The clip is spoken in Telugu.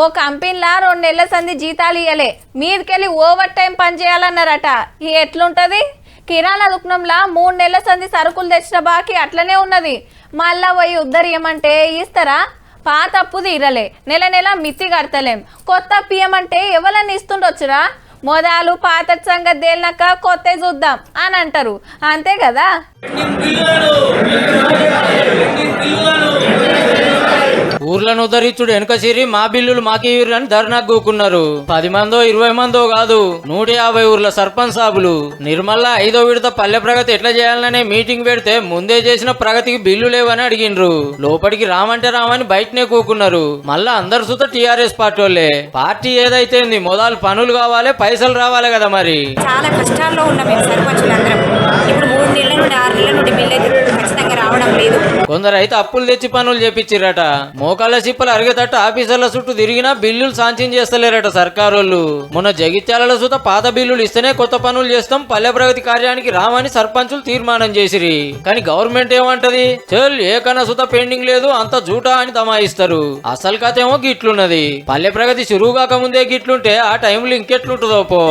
ఓ కంపెనీలా 2 నెలల సంది జీతాలు ఇయ్యలే, మీదికెళ్ళి ఓవర్ టైం పని చేయాలన్నారట. ఎట్లుంటది? కిరాణా దుకాణంలా 3 నెలల సంది సరుకులు తెచ్చిన బాకీ అట్లనే ఉన్నది. మళ్ళా పోయి ఉద్ధరియమంటే ఇస్తారా? పాత అప్పు తీరలే, నెల నెల మిత్తి కడతలేం. కొత్త పియమంటే ఎవరన్నా ఇస్తుండొచ్చురా? మొదలు పాత సంగతి తేలినాక కొత్త చూద్దాం అని అంటారు, అంతే కదా. ఊర్లను ఉద్ధరించుడు వెనుక సిరి మా బిల్లులు మాకేయని ధర్నాకు కూకున్నారు. 10 మందో 20 మందో కాదు, 150 ఊర్ల సర్పంచ్ సాబులు నిర్మల్ల 5వ విడత పల్లె ప్రగతి ఎట్లా చేయాలనే మీటింగ్ పెడితే ముందే చేసిన ప్రగతికి బిల్లు లేవని అడిగిండ్రు. లోపలికి రామంటే రామని బయటనే కూకున్నారు. మళ్ళా అందరు సుత టీఆర్ఎస్ పార్టీ వాళ్ళే. పార్టీ ఏదైతే మొదలు పనులు కావాలి, పైసలు రావాలి కదా. మరి చాలా కష్టాల్లో ఉన్నాం మేము సర్పంచులందరం. ఇప్పుడు 3 నెలల నుండి 6 నెలల నుండి బిల్లు అయితే ఖచ్చితంగా రావడం లేదు. కొందరు అయితే అప్పులు తెచ్చి పనులు చేపించిరట. మోకాళ్ళ చిప్పలు అరిగేటట్టు ఆఫీసర్ల చుట్టూ తిరిగినా బిల్లులు సాంక్షన్ చేస్తలేరట సర్కారోళ్ళు. మొన్న జగిత్యాల సుత పాత బిల్లులు ఇస్తేనే కొత్త పనులు చేస్తాం, పల్లె ప్రగతి కార్యానికి రామని సర్పంచులు తీర్మానం చేసిరి. కానీ గవర్నమెంట్ ఏమంటది? చల్ ఏకన్నా సుత పెండింగ్ లేదు, అంత జూటా అని తమాయిస్తారు. అసలు కథ ఏమో గిట్లున్నది. పల్లె ప్రగతి చురువు కాక ముందే గిట్లుంటే ఆ టైంలో ఇంకెట్లుంటుందో పో.